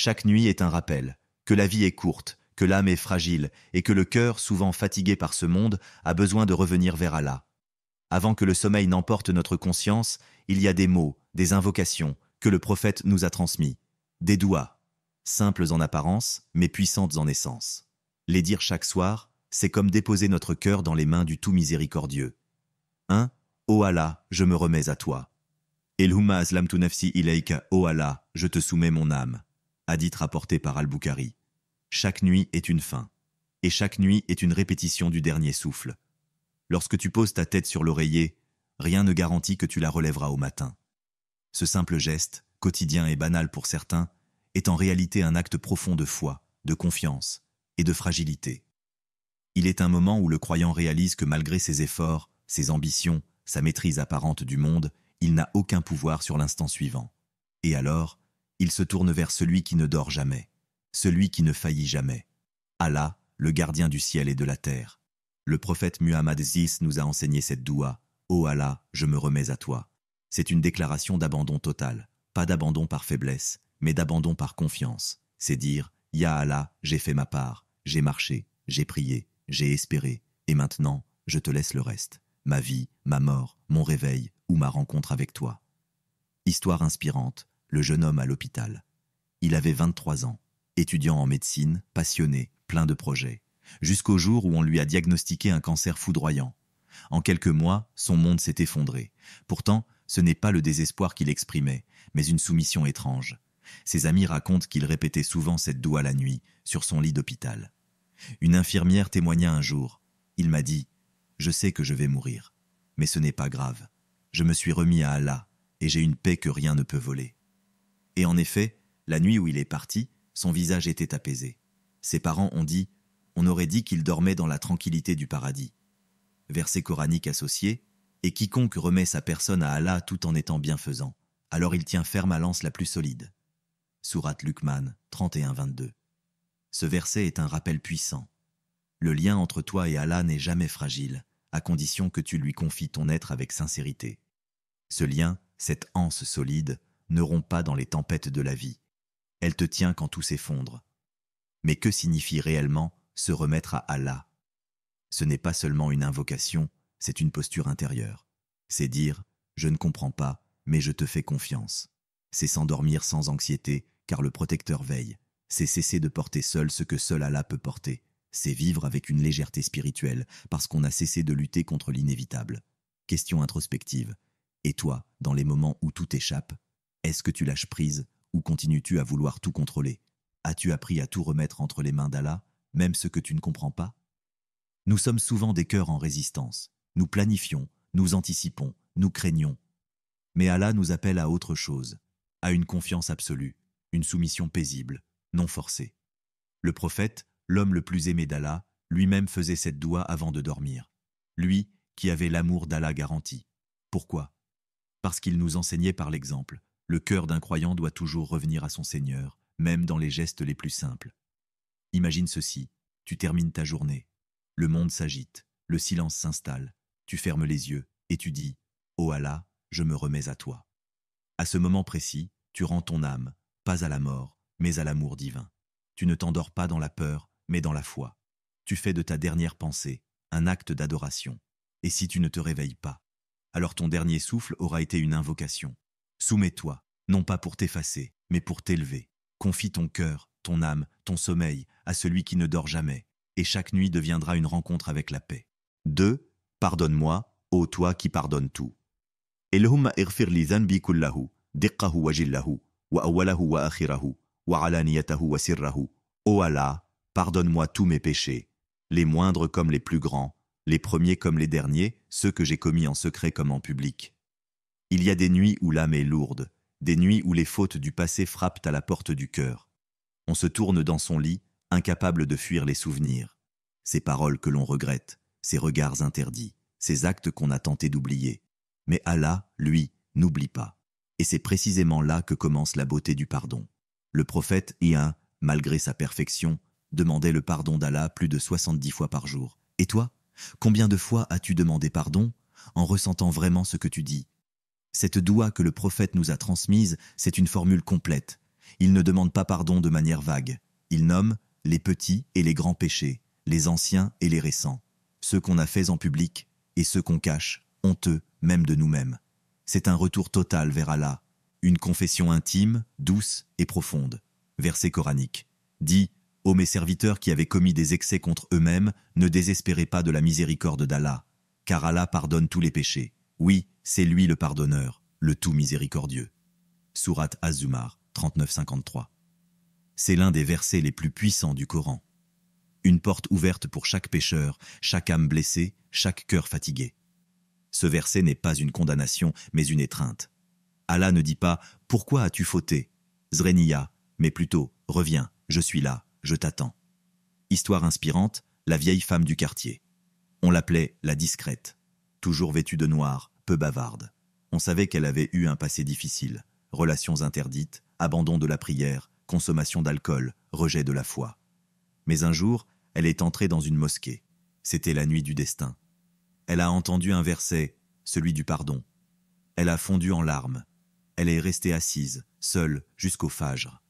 Chaque nuit est un rappel, que la vie est courte, que l'âme est fragile et que le cœur, souvent fatigué par ce monde, a besoin de revenir vers Allah. Avant que le sommeil n'emporte notre conscience, il y a des mots, des invocations que le prophète nous a transmis, des douas, simples en apparence, mais puissantes en essence. Les dire chaque soir, c'est comme déposer notre cœur dans les mains du tout miséricordieux. 1. Ô Allah, je me remets à toi. Elhumma aslamtu nafsi ilayka, ô Allah, je te soumets mon âme. Hadith rapporté par Al-Bukhari. Chaque nuit est une fin, et chaque nuit est une répétition du dernier souffle. Lorsque tu poses ta tête sur l'oreiller, rien ne garantit que tu la relèveras au matin. Ce simple geste, quotidien et banal pour certains, est en réalité un acte profond de foi, de confiance et de fragilité. Il est un moment où le croyant réalise que malgré ses efforts, ses ambitions, sa maîtrise apparente du monde, il n'a aucun pouvoir sur l'instant suivant. Et alors, il se tourne vers celui qui ne dort jamais, celui qui ne faillit jamais. Allah, le gardien du ciel et de la terre. Le prophète Muhammad Zis nous a enseigné cette doua. Ô Allah, je me remets à toi. C'est une déclaration d'abandon total, pas d'abandon par faiblesse, mais d'abandon par confiance. C'est dire, Ya Allah, j'ai fait ma part, j'ai marché, j'ai prié, j'ai espéré, et maintenant, je te laisse le reste. Ma vie, ma mort, mon réveil ou ma rencontre avec toi. Histoire inspirante, le jeune homme à l'hôpital. Il avait 23 ans, étudiant en médecine, passionné, plein de projets, jusqu'au jour où on lui a diagnostiqué un cancer foudroyant. En quelques mois, son monde s'est effondré. Pourtant, ce n'est pas le désespoir qu'il exprimait, mais une soumission étrange. Ses amis racontent qu'il répétait souvent cette doua la nuit, sur son lit d'hôpital. Une infirmière témoigna un jour. Il m'a dit « Je sais que je vais mourir, mais ce n'est pas grave. Je me suis remis à Allah, et j'ai une paix que rien ne peut voler. » Et en effet, la nuit où il est parti, son visage était apaisé. Ses parents ont dit « On aurait dit qu'il dormait dans la tranquillité du paradis. » Verset coranique associé, et quiconque remet sa personne à Allah tout en étant bienfaisant, alors il tient ferme à l'anse la plus solide. Sourate Luqman 31-22. Ce verset est un rappel puissant. Le lien entre toi et Allah n'est jamais fragile, à condition que tu lui confies ton être avec sincérité. Ce lien, cette anse solide, ne rompt pas dans les tempêtes de la vie. Elle te tient quand tout s'effondre. Mais que signifie réellement se remettre à Allah ? Ce n'est pas seulement une invocation, c'est une posture intérieure. C'est dire « Je ne comprends pas, mais je te fais confiance ». C'est s'endormir sans anxiété, car le protecteur veille. C'est cesser de porter seul ce que seul Allah peut porter. C'est vivre avec une légèreté spirituelle, parce qu'on a cessé de lutter contre l'inévitable. Question introspective. Et toi, dans les moments où tout échappe, est-ce que tu lâches prise ou continues-tu à vouloir tout contrôler ? As-tu appris à tout remettre entre les mains d'Allah, même ce que tu ne comprends pas ? Nous sommes souvent des cœurs en résistance. Nous planifions, nous anticipons, nous craignons. Mais Allah nous appelle à autre chose, à une confiance absolue, une soumission paisible, non forcée. Le prophète, l'homme le plus aimé d'Allah, lui-même faisait cette doua avant de dormir. Lui qui avait l'amour d'Allah garanti. Pourquoi ? Parce qu'il nous enseignait par l'exemple. Le cœur d'un croyant doit toujours revenir à son Seigneur, même dans les gestes les plus simples. Imagine ceci, tu termines ta journée. Le monde s'agite, le silence s'installe, tu fermes les yeux et tu dis « Ô Allah, je me remets à toi ». À ce moment précis, tu rends ton âme, pas à la mort, mais à l'amour divin. Tu ne t'endors pas dans la peur, mais dans la foi. Tu fais de ta dernière pensée un acte d'adoration. Et si tu ne te réveilles pas, alors ton dernier souffle aura été une invocation. Soumets-toi, non pas pour t'effacer, mais pour t'élever. Confie ton cœur, ton âme, ton sommeil à celui qui ne dort jamais, et chaque nuit deviendra une rencontre avec la paix. 2. Pardonne-moi, ô toi qui pardonnes tout. Allahumma ighfir li dhanbi kullahu, diqqahu wa jillahu, wa awwalahu wa akhirahu, wa alaniyatahu wa sirrahu. Ô Allah, pardonne-moi tous mes péchés, les moindres comme les plus grands, les premiers comme les derniers, ceux que j'ai commis en secret comme en public. Il y a des nuits où l'âme est lourde, des nuits où les fautes du passé frappent à la porte du cœur. On se tourne dans son lit, incapable de fuir les souvenirs. Ces paroles que l'on regrette, ces regards interdits, ces actes qu'on a tenté d'oublier. Mais Allah, lui, n'oublie pas. Et c'est précisément là que commence la beauté du pardon. Le prophète Ia, malgré sa perfection, demandait le pardon d'Allah plus de 70 fois par jour. Et toi, combien de fois as-tu demandé pardon en ressentant vraiment ce que tu dis ? Cette doua que le prophète nous a transmise, c'est une formule complète. Il ne demande pas pardon de manière vague. Il nomme les petits et les grands péchés, les anciens et les récents, ceux qu'on a faits en public et ceux qu'on cache, honteux même de nous-mêmes. C'est un retour total vers Allah, une confession intime, douce et profonde. Verset coranique. Dit « Ô mes serviteurs qui avaient commis des excès contre eux-mêmes, ne désespérez pas de la miséricorde d'Allah, car Allah pardonne tous les péchés. Oui, c'est lui le pardonneur, le tout miséricordieux. » Sourate Az-Zumar, 39-53. C'est l'un des versets les plus puissants du Coran. Une porte ouverte pour chaque pécheur, chaque âme blessée, chaque cœur fatigué. Ce verset n'est pas une condamnation, mais une étreinte. Allah ne dit pas « Pourquoi as-tu fauté ?» Zreniya, mais plutôt « Reviens, je suis là, je t'attends. » Histoire inspirante, la vieille femme du quartier. On l'appelait la discrète. Toujours vêtue de noir, peu bavarde. On savait qu'elle avait eu un passé difficile. Relations interdites, abandon de la prière, consommation d'alcool, rejet de la foi. Mais un jour, elle est entrée dans une mosquée. C'était la nuit du destin. Elle a entendu un verset, celui du pardon. Elle a fondu en larmes. Elle est restée assise, seule, jusqu'au Fajr.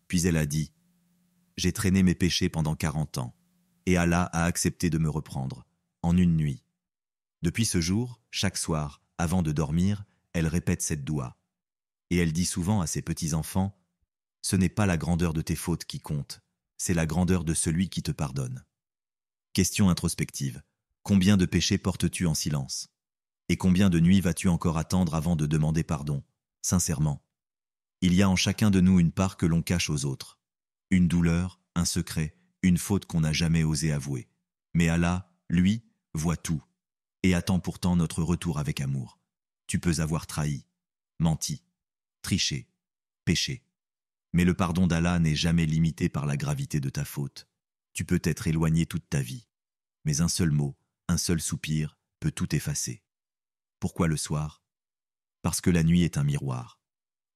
Puis elle a dit « J'ai traîné mes péchés pendant 40 ans, et Allah a accepté de me reprendre, en une nuit. » Depuis ce jour, chaque soir, avant de dormir, elle répète cette doua. Et elle dit souvent à ses petits-enfants « Ce n'est pas la grandeur de tes fautes qui compte, c'est la grandeur de celui qui te pardonne. » Question introspective. Combien de péchés portes-tu en silence? Et combien de nuits vas-tu encore attendre avant de demander pardon? Sincèrement. Il y a en chacun de nous une part que l'on cache aux autres. Une douleur, un secret, une faute qu'on n'a jamais osé avouer. Mais Allah, lui, voit tout et attend pourtant notre retour avec amour. Tu peux avoir trahi, menti, triché, péché. Mais le pardon d'Allah n'est jamais limité par la gravité de ta faute. Tu peux être éloigné toute ta vie. Mais un seul mot, un seul soupir peut tout effacer. Pourquoi le soir? Parce que la nuit est un miroir.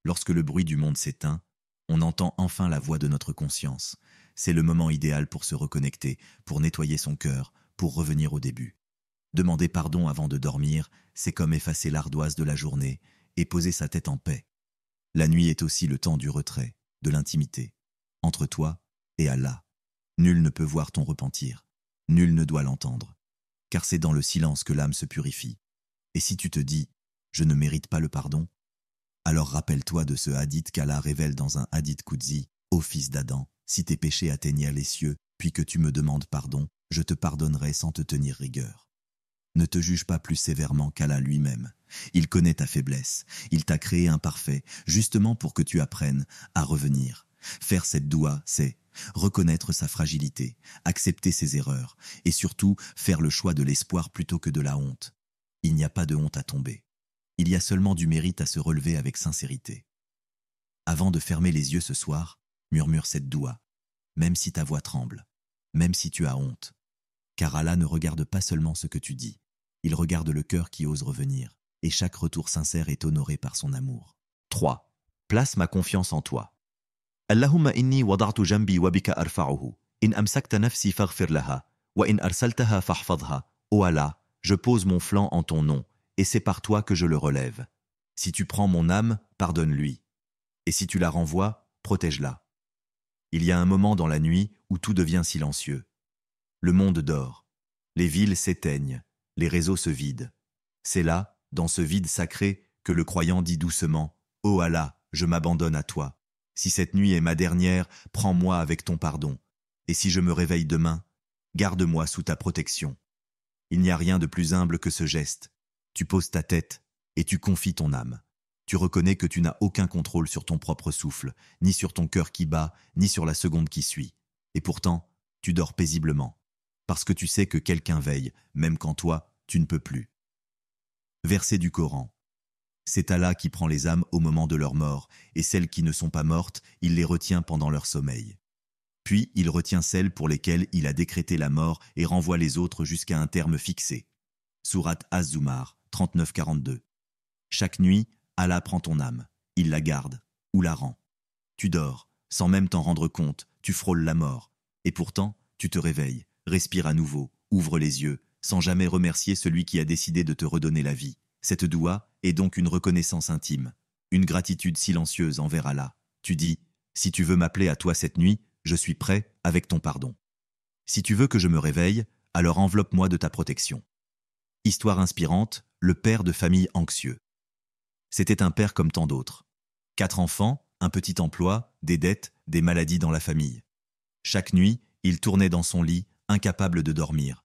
Lorsque le bruit du monde s'éteint, on entend enfin la voix de notre conscience. C'est le moment idéal pour se reconnecter, pour nettoyer son cœur, pour revenir au début. Demander pardon avant de dormir, c'est comme effacer l'ardoise de la journée et poser sa tête en paix. La nuit est aussi le temps du retrait, de l'intimité, entre toi et Allah. Nul ne peut voir ton repentir, nul ne doit l'entendre, car c'est dans le silence que l'âme se purifie. Et si tu te dis « je ne mérite pas le pardon », alors rappelle-toi de ce hadith qu'Allah révèle dans un hadith Qudsi, « Ô fils d'Adam, si tes péchés atteignèrent les cieux, puis que tu me demandes pardon, je te pardonnerai sans te tenir rigueur. » Ne te juge pas plus sévèrement qu'Allah lui-même. Il connaît ta faiblesse. Il t'a créé imparfait, justement pour que tu apprennes à revenir. Faire cette doua, c'est reconnaître sa fragilité, accepter ses erreurs, et surtout faire le choix de l'espoir plutôt que de la honte. Il n'y a pas de honte à tomber. Il y a seulement du mérite à se relever avec sincérité. Avant de fermer les yeux ce soir, murmure cette doua, même si ta voix tremble, même si tu as honte. Car Allah ne regarde pas seulement ce que tu dis, il regarde le cœur qui ose revenir, et chaque retour sincère est honoré par son amour. 3. Place ma confiance en toi. Allahumma inni wada'tu jambi wa bika arfa'uhu. In amsakta nafsi faghfir laha, wa in arsaltaha fahfadha. Ô Allah, je pose mon flanc en ton nom, et c'est par toi que je le relève. Si tu prends mon âme, pardonne-lui. Et si tu la renvoies, protège-la. Il y a un moment dans la nuit où tout devient silencieux. Le monde dort, les villes s'éteignent, les réseaux se vident. C'est là, dans ce vide sacré, que le croyant dit doucement « Ô Allah, je m'abandonne à toi. Si cette nuit est ma dernière, prends-moi avec ton pardon. Et si je me réveille demain, garde-moi sous ta protection. » Il n'y a rien de plus humble que ce geste. Tu poses ta tête et tu confies ton âme. Tu reconnais que tu n'as aucun contrôle sur ton propre souffle, ni sur ton cœur qui bat, ni sur la seconde qui suit. Et pourtant, tu dors paisiblement. Parce que tu sais que quelqu'un veille, même quand toi, tu ne peux plus. Verset du Coran. C'est Allah qui prend les âmes au moment de leur mort, et celles qui ne sont pas mortes, il les retient pendant leur sommeil. Puis il retient celles pour lesquelles il a décrété la mort et renvoie les autres jusqu'à un terme fixé. Sourate Az-Zumar, 39-42. Chaque nuit, Allah prend ton âme, il la garde ou la rend. Tu dors, sans même t'en rendre compte, tu frôles la mort, et pourtant, tu te réveilles. Respire à nouveau, ouvre les yeux, sans jamais remercier celui qui a décidé de te redonner la vie. Cette doua est donc une reconnaissance intime, une gratitude silencieuse envers Allah. Tu dis Si tu veux m'appeler à toi cette nuit, je suis prêt, avec ton pardon. Si tu veux que je me réveille, alors enveloppe-moi de ta protection. » Histoire inspirante, le père de famille anxieux. C'était un père comme tant d'autres. 4 enfants, un petit emploi, des dettes, des maladies dans la famille. Chaque nuit, il tournait dans son lit, incapable de dormir.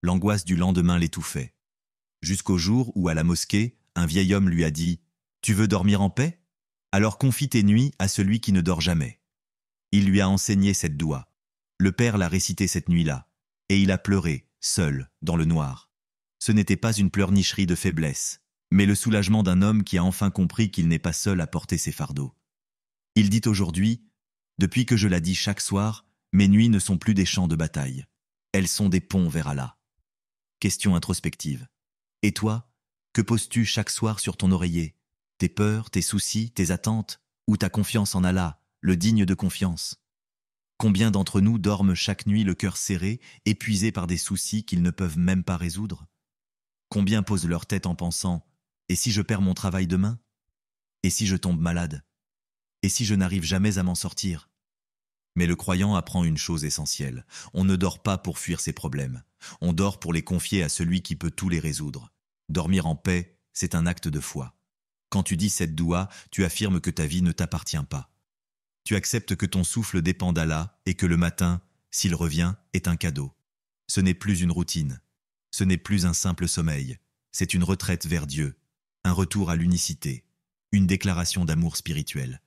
L'angoisse du lendemain l'étouffait. Jusqu'au jour où, à la mosquée, un vieil homme lui a dit « Tu veux dormir en paix ? Alors confie tes nuits à celui qui ne dort jamais. » Il lui a enseigné cette doua. Le père l'a récitée cette nuit-là, et il a pleuré, seul, dans le noir. Ce n'était pas une pleurnicherie de faiblesse, mais le soulagement d'un homme qui a enfin compris qu'il n'est pas seul à porter ses fardeaux. Il dit aujourd'hui « Depuis que je la dis chaque soir, mes nuits ne sont plus des champs de bataille. Elles sont des ponts vers Allah. » Question introspective. Et toi, que poses-tu chaque soir sur ton oreiller? Tes peurs, tes soucis, tes attentes, ou ta confiance en Allah, le digne de confiance? Combien d'entre nous dorment chaque nuit le cœur serré, épuisés par des soucis qu'ils ne peuvent même pas résoudre? Combien posent leur tête en pensant « Et si je perds mon travail demain? Et si je tombe malade? Et si je n'arrive jamais à m'en sortir ?» Mais le croyant apprend une chose essentielle. On ne dort pas pour fuir ses problèmes. On dort pour les confier à celui qui peut tous les résoudre. Dormir en paix, c'est un acte de foi. Quand tu dis cette doua, tu affirmes que ta vie ne t'appartient pas. Tu acceptes que ton souffle dépend d'Allah et que le matin, s'il revient, est un cadeau. Ce n'est plus une routine. Ce n'est plus un simple sommeil. C'est une retraite vers Dieu, un retour à l'unicité, une déclaration d'amour spirituel.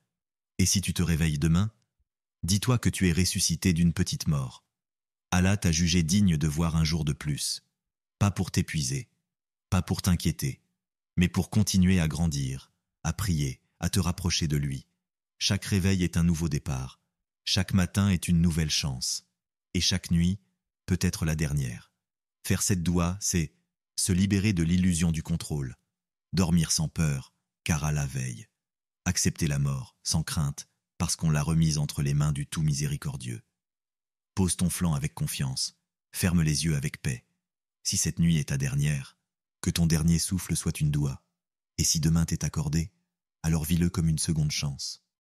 Et si tu te réveilles demain, dis-toi que tu es ressuscité d'une petite mort. Allah t'a jugé digne de voir un jour de plus. Pas pour t'épuiser, pas pour t'inquiéter, mais pour continuer à grandir, à prier, à te rapprocher de lui. Chaque réveil est un nouveau départ. Chaque matin est une nouvelle chance. Et chaque nuit peut être la dernière. Faire cette doua, c'est se libérer de l'illusion du contrôle. Dormir sans peur, car Allah veille. Accepter la mort, sans crainte, parce qu'on l'a remise entre les mains du tout miséricordieux. Pose ton flanc avec confiance. Ferme les yeux avec paix. Si cette nuit est ta dernière, que ton dernier souffle soit une doua. Et si demain t'est accordé, alors vis-le comme une seconde chance.